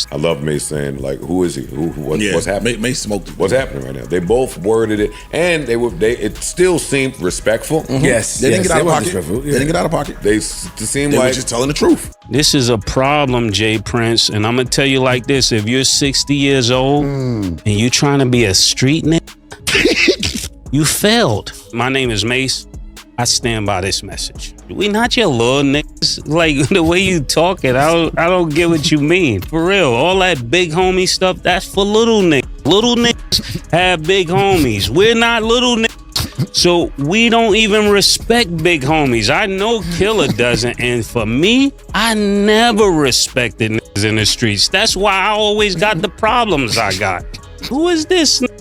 Mase. I love Mase saying, like, who is he? What's happening? Mase smoked it. What's happening right now? They both worded it, and it still seemed respectful. Mm-hmm. Yes, they didn't get out of pocket. Yeah. They didn't get out of pocket. They seemed They like were just telling the truth. This is a problem, Jay Prince, and I'm gonna tell you like this: if you're 60 years old and you trying to be a street nigga, you failed. My name is Mase. I stand by this message. We not your little niggas. Like the way you talking, I don't get what you mean. For real, all that big homie stuff, that's for little niggas. Little niggas have big homies. We're not little niggas. So we don't even respect big homies. I know Killer doesn't. And for me, I never respected niggas in the streets. That's why I always got the problems I got. Who is this nigga?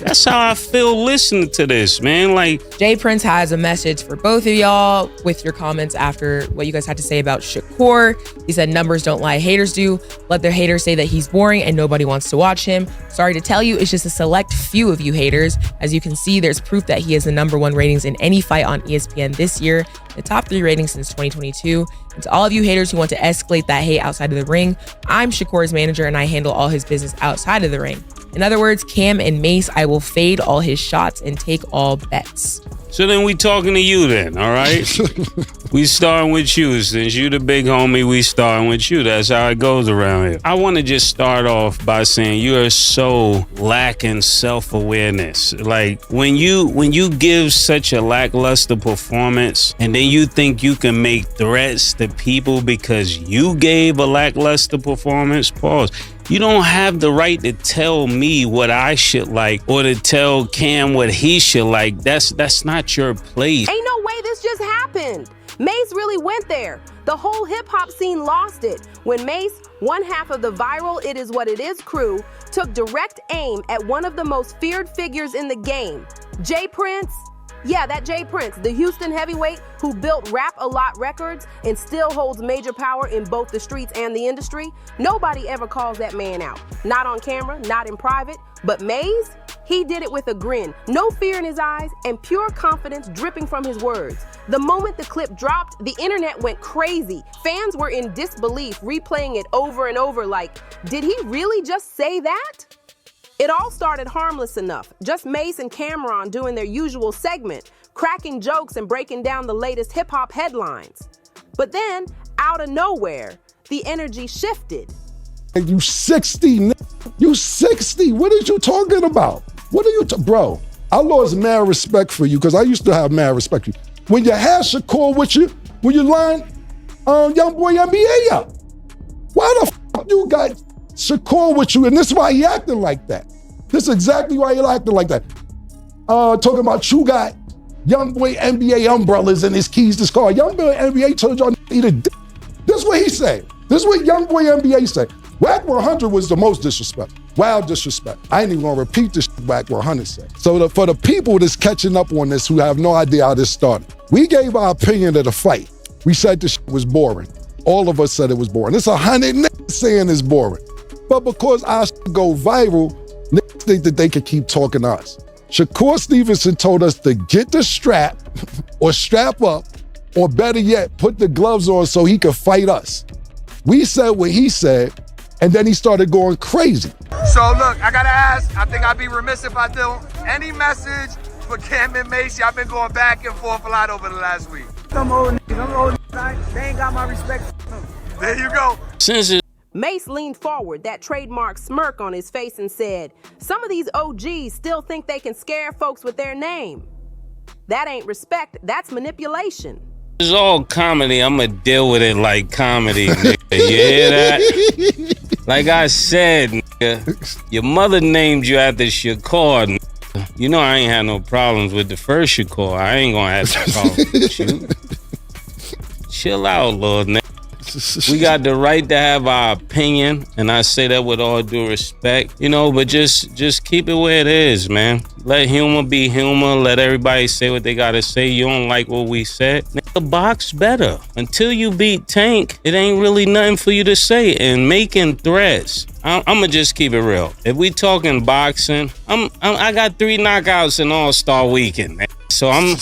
That's how I feel listening to this, man. Like, Jay Prince has a message for both of y'all with your comments after what you guys had to say about Shakur. He said, numbers don't lie, haters do. Let their haters say that he's boring and nobody wants to watch him. Sorry to tell you, it's just a select few of you haters. As you can see, there's proof that he has the #1 ratings in any fight on ESPN this year, the top 3 ratings since 2022. And to all of you haters who want to escalate that hate outside of the ring, I'm Shakur's manager and I handle all his business outside of the ring. In other words, Cam and Mase, I will fade all his shots and take all bets. so then we talking to you then, all right? We starting with you. Since you the big homie, we starting with you. That's how it goes around here. I want to just start off by saying you are so lacking self-awareness. Like when you give such a lackluster performance and then you think you can make threats to people because you gave a lackluster performance, pause. You don't have the right to tell me what I should like or to tell Cam what he should like. That's not your place. Ain't no way this just happened. Mase really went there. The whole hip-hop scene lost it when Mase, one half of the viral It Is What It Is crew, took direct aim at one of the most feared figures in the game, Jay Prince. Yeah, that Jay Prince, the Houston heavyweight who built Rap A Lot Records and still holds major power in both the streets and the industry. Nobody ever calls that man out. Not on camera, not in private. But Mase, he did it with a grin, no fear in his eyes, and pure confidence dripping from his words. The moment the clip dropped, the internet went crazy. Fans were in disbelief, replaying it over and over like, did he really just say that? It all started harmless enough, just Mase and Cameron doing their usual segment, cracking jokes and breaking down the latest hip-hop headlines. But then, out of nowhere, the energy shifted. You 60, you 60. What are you talking about? What are you, bro? I lost mad respect for you because I used to have mad respect for you. When you had Shakur with you, when you lined Young Boy NBA up, why the f you got Shakur with you? And this is why he acting like that. This is exactly why he acting like that. Talking about you got Young Boy NBA umbrellas and his keys to his car. Young Boy NBA told y'all eat a dick. This is what he said. This is what Young Boy NBA said. Whack 100 was the most disrespect. Wild disrespect. I ain't even gonna repeat this Whack 100 said. So for the people that's catching up on this who have no idea how this started, we gave our opinion of the fight. We said this was boring. All of us said it was boring. It's 100 niggas saying it's boring. But because our go viral, niggas think that they can keep talking to us. Shakur Stevenson told us to get the strap or strap up, or better yet, put the gloves on so he could fight us. We said what he said, and then he started going crazy. So look, I gotta ask, I think I'd be remiss if I don't. Any message for Cam and Mase? Y'all been going back and forth a lot over the last week. Them old niggas, they ain't got my respect. There you go. Mase leaned forward, that trademark smirk on his face, and said, some of these OGs still think they can scare folks with their name. That ain't respect, that's manipulation. It's all comedy. I'm going to deal with it like comedy, nigga. You hear that? Like I said, nigga, your mother named you after Shakur, nigga. You know I ain't had no problems with the first Shakur. I ain't going to have no problems with you. Chill out, Lord, nigga. We got the right to have our opinion, and I say that with all due respect, you know, but just keep it where it is, man. Let humor be humor. Let everybody say what they gotta say. You don't like what we said, nigga, box better. Until you beat Tank, it ain't really nothing for you to say. And making threats, I'ma just keep it real. If we talking boxing, I got 3 knockouts in All-Star Weekend, man. So I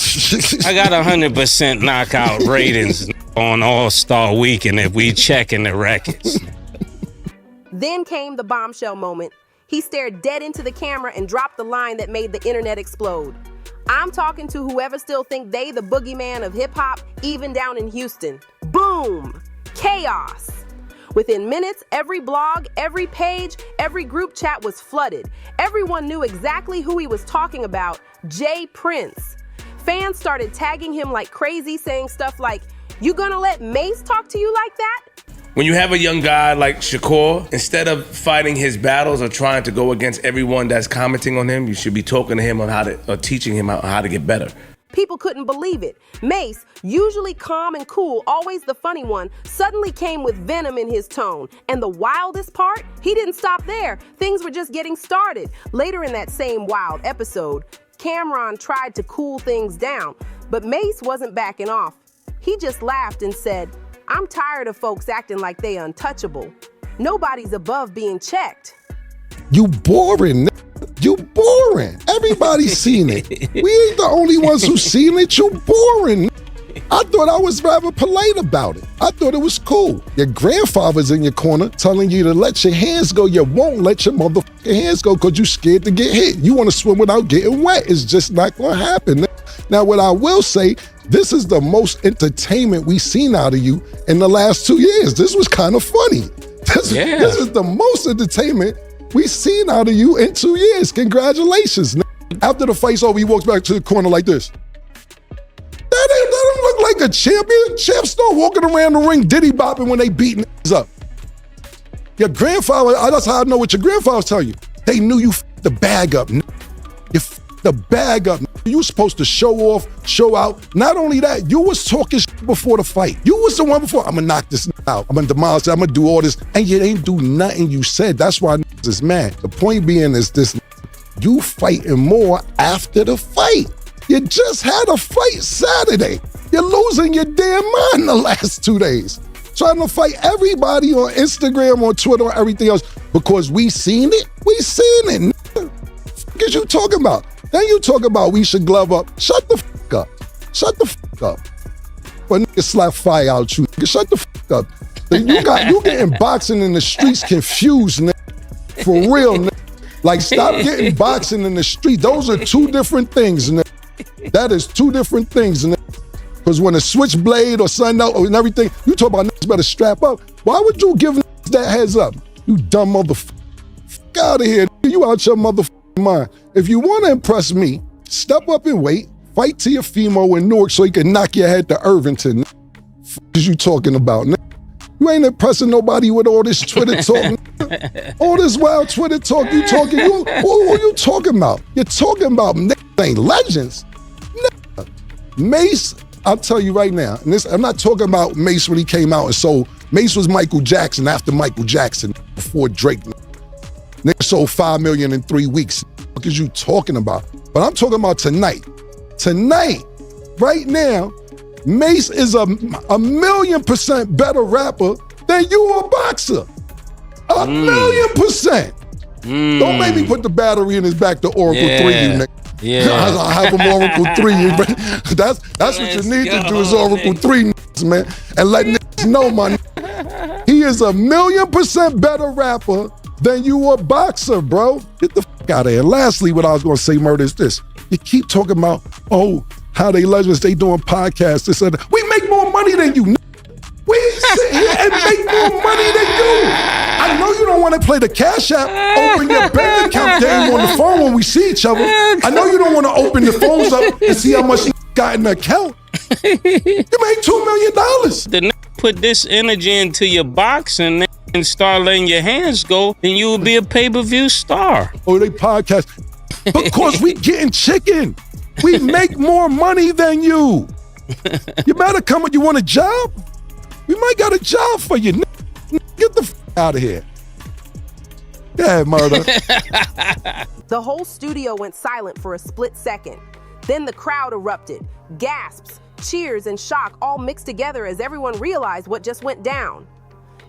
got 100% knockout ratings on All-Star Weekend if we checking the records. Then came the bombshell moment. He stared dead into the camera and dropped the line that made the internet explode. I'm talking to whoever still think they the boogeyman of hip-hop, even down in Houston. Boom! Chaos! Within minutes, every blog, every page, every group chat was flooded. Everyone knew exactly who he was talking about, Jay Prince. Fans started tagging him like crazy, saying stuff like, "You gonna let Mase talk to you like that?" When you have a young guy like Shakur, instead of fighting his battles or trying to go against everyone that's commenting on him, you should be talking to him on or teaching him how to get better. People couldn't believe it. Mase, usually calm and cool, always the funny one, suddenly came with venom in his tone. And the wildest part, he didn't stop there. Things were just getting started. Later in that same wild episode, Cameron tried to cool things down, but Mase wasn't backing off. He just laughed and said, "I'm tired of folks acting like they untouchable. Nobody's above being checked." You boring. You boring. Everybody's seen it. We ain't the only ones who seen it. You boring. I thought I was rather polite about it. I thought it was cool. Your grandfather's in your corner telling you to let your hands go. You won't let your motherfucking hands go because you scared to get hit. You want to swim without getting wet. It's just not going to happen. Now, what I will say, this is the most entertainment we've seen out of you in the last 2 years. This was kind of funny. This is the most entertainment we've seen out of you in 2 years. Congratulations. After the fight's over, he walks back to the corner like this. That don't look like a champion. Champs start walking around the ring diddy bopping when they beating up. Your grandfather, that's how I know what your grandfather's telling you. They knew you f***ed the bag up. You f***ed the bag up. You were supposed to show off, show out. Not only that, you was talking shit before the fight. You was the one before, I'm gonna knock this out. I'm gonna demolish it. I'm gonna do all this. And you ain't do nothing you said. That's why is mad. The point being is this, you fighting more after the fight. You just had a fight Saturday. You're losing your damn mind the last 2 days. Trying to fight everybody on Instagram, on Twitter, or everything else because we seen it. We seen it. What is you talking about? Then you talk about we should glove up. Shut the fuck up. Shut the fuck up. But nigga slap fire out you. Nigga, shut the fuck up. You getting boxing in the streets confused, nigga. For real, nigga. Like, stop getting boxing in the street. Those are two different things, nigga. That is two different things, nigga. Because when a switchblade or something else and everything, you talk about niggas better strap up. Why would you give niggas that heads up? You dumb motherfucker. Fuck out of here. You out your motherfucking mind. If you want to impress me, step up and wait. Fight to your Fimo in Newark so he can knock your head to Irvington. Fuck is you talking about, nigga? You ain't impressing nobody with all this Twitter talk. All this wild Twitter talk you talking. Who are you talking about? You're talking about niggas ain't legends. Nigga. Mase, I'll tell you right now, and I'm not talking about Mase when he came out and sold. Mase was Michael Jackson after Michael Jackson, before Drake. Nigga sold 5 million in 3 weeks. What is you talking about? But I'm talking about tonight. Tonight, right now, Mase is a 1,000,000% better rapper than you a boxer. 1,000,000%. Don't make me put the battery in his back to Oracle 3, you nigga. Yeah. I have him Oracle 3. That's what you need to do is Oracle 3, man. And let niggas know, man. He is 1,000,000% better rapper than you a boxer, bro. Get the fuck out of here. Lastly, what I was gonna say, Murder, is this. You keep talking about, how they legends, they doing podcasts, this and that. We make more money than you. We sit here and make more money than you. I know you don't want to play the Cash App, open your bank account game on the phone when we see each other. I know you don't want to open the phones up and see how much you got in the account. You made $2 million. The put this energy into your boxing and start letting your hands go, then you will be a pay-per-view star. They podcast. Because we getting chicken. We make more money than you. You better come with, you want a job? We might got a job for you. Get the f out of here. Yeah, Murder. The whole studio went silent for a split second. Then the crowd erupted. Gasps, cheers, and shock all mixed together as everyone realized what just went down.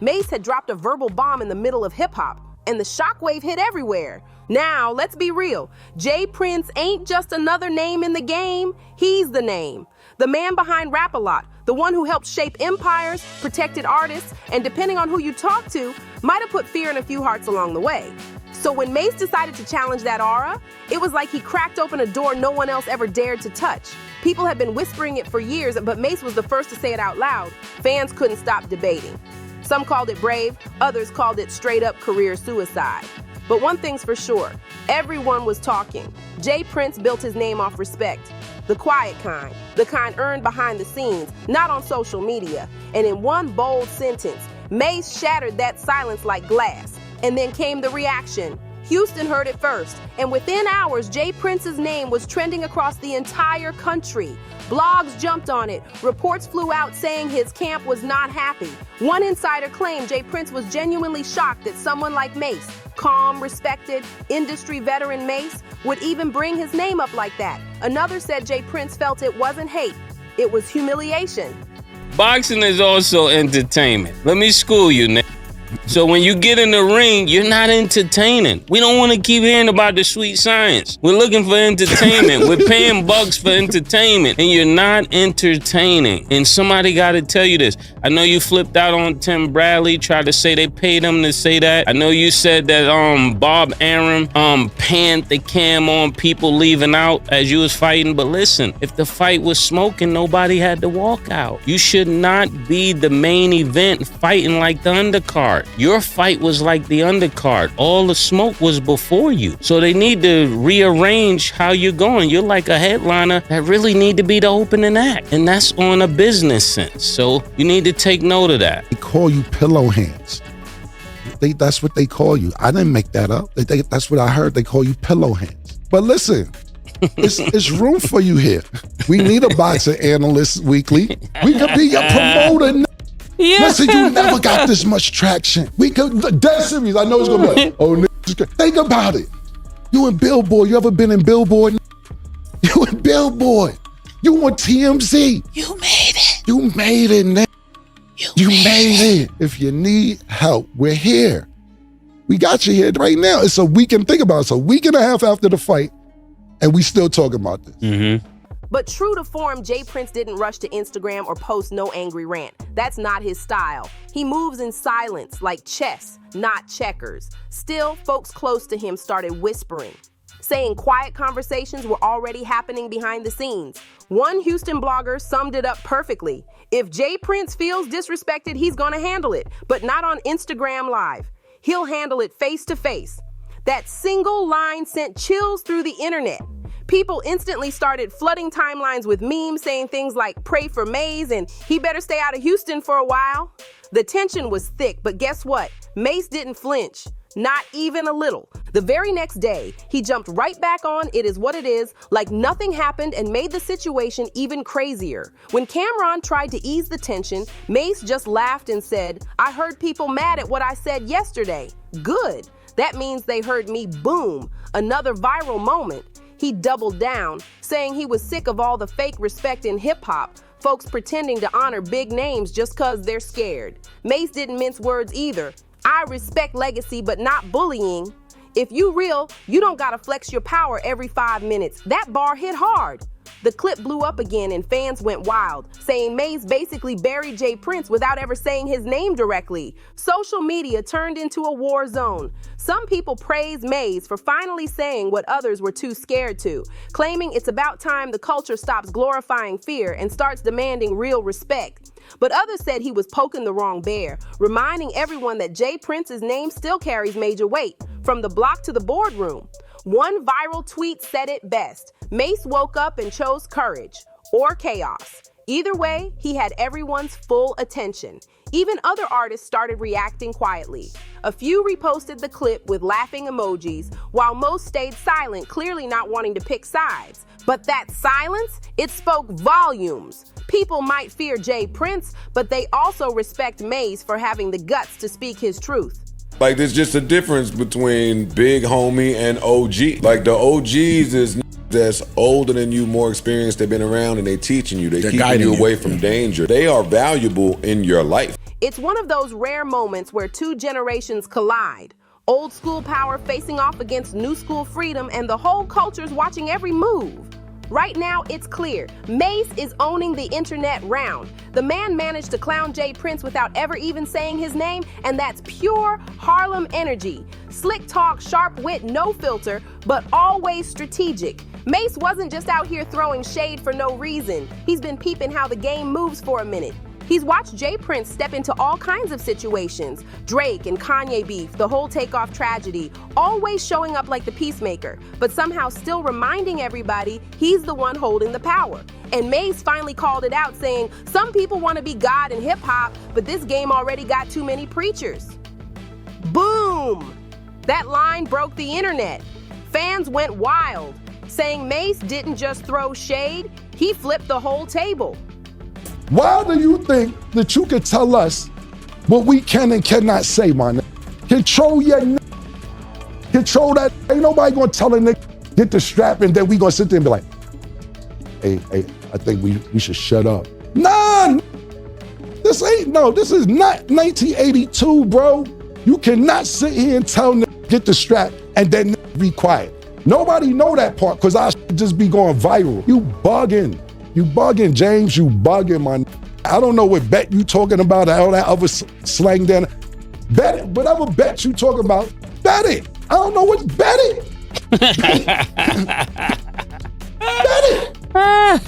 Mase had dropped a verbal bomb in the middle of hip-hop, and the shockwave hit everywhere. Now, let's be real. Jay Prince ain't just another name in the game. He's the name. The man behind Rap-A-Lot, the one who helped shape empires, protected artists, and depending on who you talk to, might have put fear in a few hearts along the way. So when Mase decided to challenge that aura, it was like he cracked open a door no one else ever dared to touch. People had been whispering it for years, but Mase was the first to say it out loud. Fans couldn't stop debating. Some called it brave, others called it straight up career suicide. But one thing's for sure, everyone was talking. Jay Prince built his name off respect. The quiet kind, the kind earned behind the scenes, not on social media. And in one bold sentence, Mase shattered that silence like glass. And then came the reaction. Houston heard it first, and within hours, Jay Prince's name was trending across the entire country. Blogs jumped on it. Reports flew out saying his camp was not happy. One insider claimed Jay Prince was genuinely shocked that someone like Mase, calm, respected, industry veteran Mase, would even bring his name up like that. Another said Jay Prince felt it wasn't hate, it was humiliation. Boxing is also entertainment. Let me school you, nigga. So when you get in the ring, you're not entertaining. We don't want to keep hearing about the sweet science. We're looking for entertainment. We're paying bucks for entertainment, and you're not entertaining. And somebody got to tell you this. I know you flipped out on Tim Bradley, tried to say they paid him to say that. I know you said that Bob Arum panned the cam on people leaving out as you was fighting. But listen, if the fight was smoking, nobody had to walk out. You should not be the main event fighting like the undercard. Your fight was like the undercard. All the smoke was before you. So they need to rearrange how you're going. You're like a headliner that really need to be the opening act. And that's on a business sense. So you need to take note of that. They call you pillow hands. That's what they call you. I didn't make that up. That's what I heard. They call you pillow hands. But listen, it's room for you here. We need a boxing analyst weekly. We could be your promoter. Yeah. Listen, you never got this much traction. We could, dead serious. I know it's gonna be like, oh, think about it. You in Billboard. You ever been in Billboard? You in Billboard. You on TMZ. You made it. You made it, nigga. You made it. If you need help, we're here. We got you here right now. It's a week and think about it. It's a week and a half after the fight, and we still talking about this. Mm-hmm. But true to form, Jay Prince didn't rush to Instagram or post no angry rant. That's not his style. He moves in silence, like chess, not checkers. Still, folks close to him started whispering, saying quiet conversations were already happening behind the scenes. One Houston blogger summed it up perfectly. If Jay Prince feels disrespected, he's gonna handle it, but not on Instagram Live. He'll handle it face to face. That single line sent chills through the internet. People instantly started flooding timelines with memes saying things like pray for Mase and he better stay out of Houston for a while. The tension was thick, but guess what? Mase didn't flinch, not even a little. The very next day, he jumped right back on It Is What It Is like nothing happened and made the situation even crazier. When Cameron tried to ease the tension, Mase just laughed and said, I heard people mad at what I said yesterday. Good. That means they heard me. Boom. Another viral moment. He doubled down, saying he was sick of all the fake respect in hip-hop, folks pretending to honor big names just cause they're scared. Mase didn't mince words either. I respect legacy, but not bullying. If you real, you don't gotta flex your power every 5 minutes. That bar hit hard. The clip blew up again and fans went wild, saying Mase basically buried Jay Prince without ever saying his name directly. Social media turned into a war zone. Some people praised Mase for finally saying what others were too scared to, claiming it's about time the culture stops glorifying fear and starts demanding real respect. But others said he was poking the wrong bear, reminding everyone that Jay Prince's name still carries major weight, from the block to the boardroom. One viral tweet said it best. Mase woke up and chose courage or chaos. Either way, he had everyone's full attention. Even other artists started reacting quietly. A few reposted the clip with laughing emojis, while most stayed silent, clearly not wanting to pick sides. But that silence, it spoke volumes. People might fear Jay Prince, but they also respect Mase for having the guts to speak his truth. Like, there's just a difference between big homie and OG. Like, the OGs is that's older than you, more experienced, they've been around and they teaching you, they're keeping you away from danger. They are valuable in your life. It's one of those rare moments where two generations collide. Old school power facing off against new school freedom, and the whole culture's watching every move. Right now, it's clear. Mase is owning the internet round. The man managed to clown Jay Prince without ever even saying his name, and that's pure Harlem energy. Slick talk, sharp wit, no filter, but always strategic. Mase wasn't just out here throwing shade for no reason. He's been peeping how the game moves for a minute. He's watched Jay Prince step into all kinds of situations. Drake and Kanye beef, the whole takeoff tragedy, always showing up like the peacemaker, but somehow still reminding everybody he's the one holding the power. And Mase finally called it out, saying, some people want to be God in hip-hop, but this game already got too many preachers. Boom! That line broke the internet. Fans went wild, saying Mase didn't just throw shade, he flipped the whole table. Why do you think that you could tell us what we can and cannot say, my nigga? Control your nigga. Control that. Ain't nobody gonna tell a nigga, get the strap, and then we gonna sit there and be like, hey, I think we should shut up. Nah, this is not 1982, bro. You cannot sit here and tell nigga, get the strap, and then be quiet. Nobody know that part, because I just be going viral. You bugging, James, you bugging, man. I don't know what bet you talking about, all that other slang then. Bet it, whatever bet you talking about, bet it. I don't know what bet it. Bet it.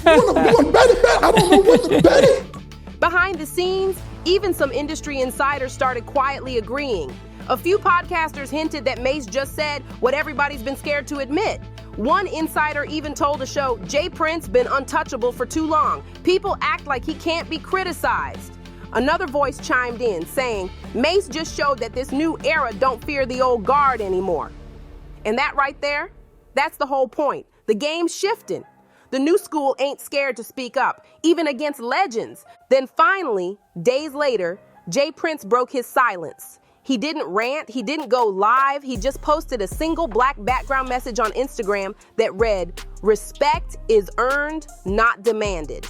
You want to bet it? I don't know what to bet it. Behind the scenes, even some industry insiders started quietly agreeing. A few podcasters hinted that Mase just said what everybody's been scared to admit. One insider even told the show, Jay Prince been untouchable for too long. People act like he can't be criticized. Another voice chimed in, saying, Mase just showed that this new era don't fear the old guard anymore. And that right there, that's the whole point. The game's shifting. The new school ain't scared to speak up, even against legends. Then finally, days later, Jay Prince broke his silence. He didn't rant, he didn't go live, he just posted a single black background message on Instagram that read, respect is earned, not demanded.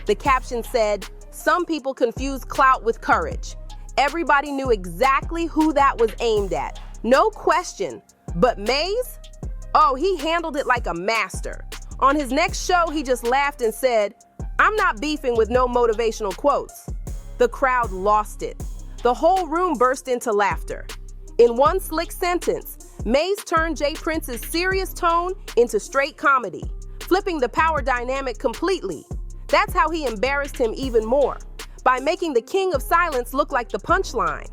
The caption said, some people confuse clout with courage. Everybody knew exactly who that was aimed at. No question. But Mase? Oh, he handled it like a master. On his next show, he just laughed and said, I'm not beefing with no motivational quotes. The crowd lost it. The whole room burst into laughter. In one slick sentence, Mase turned Jay Prince's serious tone into straight comedy, flipping the power dynamic completely. That's how he embarrassed him even more, by making the king of silence look like the punchline.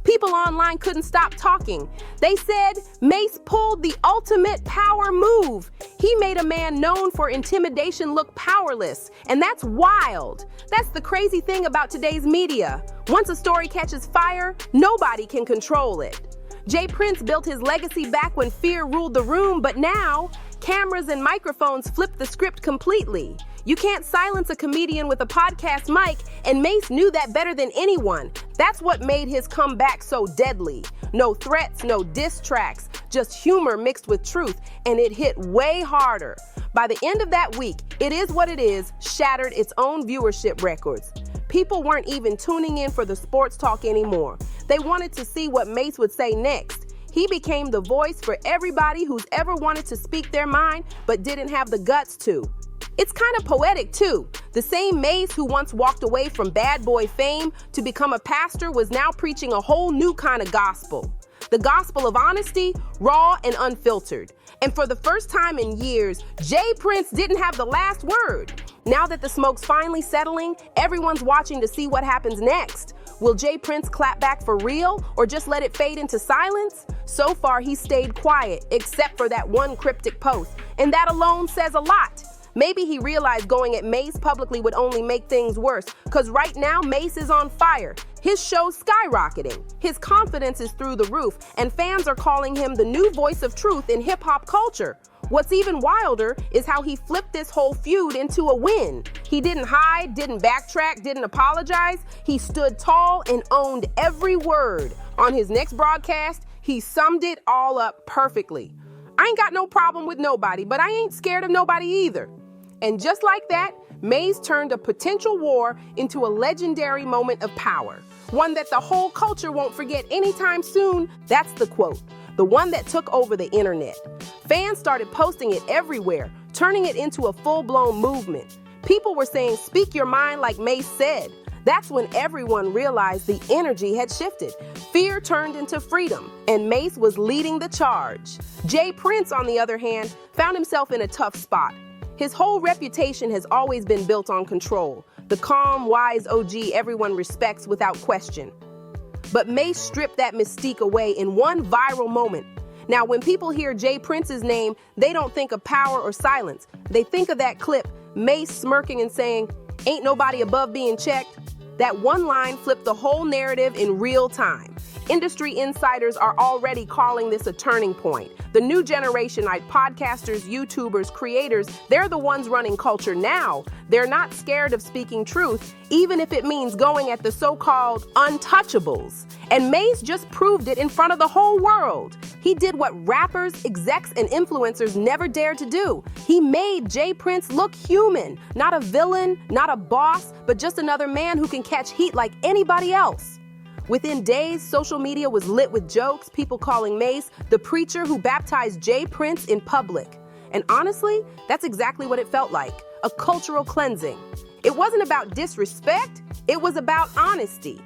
People online couldn't stop talking. They said Mase pulled the ultimate power move. He made a man known for intimidation look powerless, and that's wild. That's the crazy thing about today's media. Once a story catches fire, nobody can control it. Jay Prince built his legacy back when fear ruled the room, but now, cameras and microphones flip the script completely. You can't silence a comedian with a podcast mic, and Mase knew that better than anyone. That's what made his comeback so deadly. No threats, no diss tracks, just humor mixed with truth, and it hit way harder. By the end of that week, It Is What It Is shattered its own viewership records. People weren't even tuning in for the sports talk anymore. They wanted to see what Mase would say next. He became the voice for everybody who's ever wanted to speak their mind but didn't have the guts to. It's kind of poetic too. The same Mase who once walked away from bad boy fame to become a pastor was now preaching a whole new kind of gospel. The gospel of honesty, raw and unfiltered. And for the first time in years, Jay Prince didn't have the last word. Now that the smoke's finally settling, everyone's watching to see what happens next. Will Jay Prince clap back for real or just let it fade into silence? So far, he stayed quiet, except for that one cryptic post. And that alone says a lot. Maybe he realized going at Mase publicly would only make things worse, because right now Mase is on fire. His show's skyrocketing. His confidence is through the roof, and fans are calling him the new voice of truth in hip-hop culture. What's even wilder is how he flipped this whole feud into a win. He didn't hide, didn't backtrack, didn't apologize. He stood tall and owned every word. On his next broadcast, he summed it all up perfectly. I ain't got no problem with nobody, but I ain't scared of nobody either. And just like that, Mase turned a potential war into a legendary moment of power. one that the whole culture won't forget anytime soon. That's the quote, the one that took over the internet. Fans started posting it everywhere, turning it into a full-blown movement. People were saying, "Speak your mind," like Mase said. That's when everyone realized the energy had shifted. Fear turned into freedom, and Mase was leading the charge. Jay Prince, on the other hand, found himself in a tough spot. His whole reputation has always been built on control, the calm, wise OG everyone respects without question. But Mase stripped that mystique away in one viral moment. Now, when people hear Jay Prince's name, they don't think of power or silence. They think of that clip, Mase smirking and saying, "Ain't nobody above being checked." That one line flipped the whole narrative in real time. Industry insiders are already calling this a turning point. The new generation, like podcasters, YouTubers, creators, they're the ones running culture now. They're not scared of speaking truth, even if it means going at the so-called untouchables. And Mase just proved it in front of the whole world. He did what rappers, execs, and influencers never dared to do. He made Jay Prince look human, not a villain, not a boss, but just another man who can catch heat like anybody else. Within days, social media was lit with jokes, people calling Mase the preacher who baptized Jay Prince in public. And honestly, that's exactly what it felt like, a cultural cleansing. It wasn't about disrespect, it was about honesty.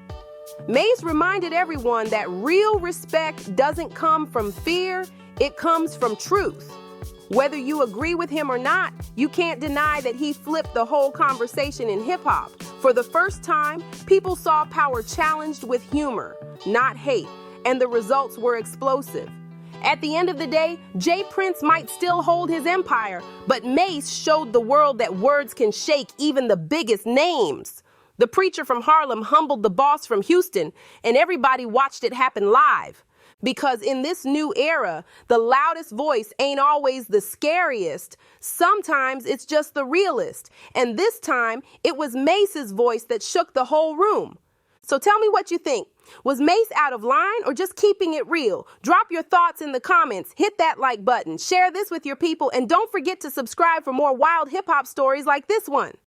Mase reminded everyone that real respect doesn't come from fear, it comes from truth. Whether you agree with him or not, you can't deny that he flipped the whole conversation in hip-hop. For the first time, people saw power challenged with humor, not hate, and the results were explosive. At the end of the day, Jay Prince might still hold his empire, but Mase showed the world that words can shake even the biggest names. The preacher from Harlem humbled the boss from Houston, and everybody watched it happen live. Because in this new era, the loudest voice ain't always the scariest. Sometimes it's just the realest. And this time, it was Mase's voice that shook the whole room. So tell me what you think. Was Mase out of line or just keeping it real? Drop your thoughts in the comments, hit that like button, share this with your people, and don't forget to subscribe for more wild hip-hop stories like this one.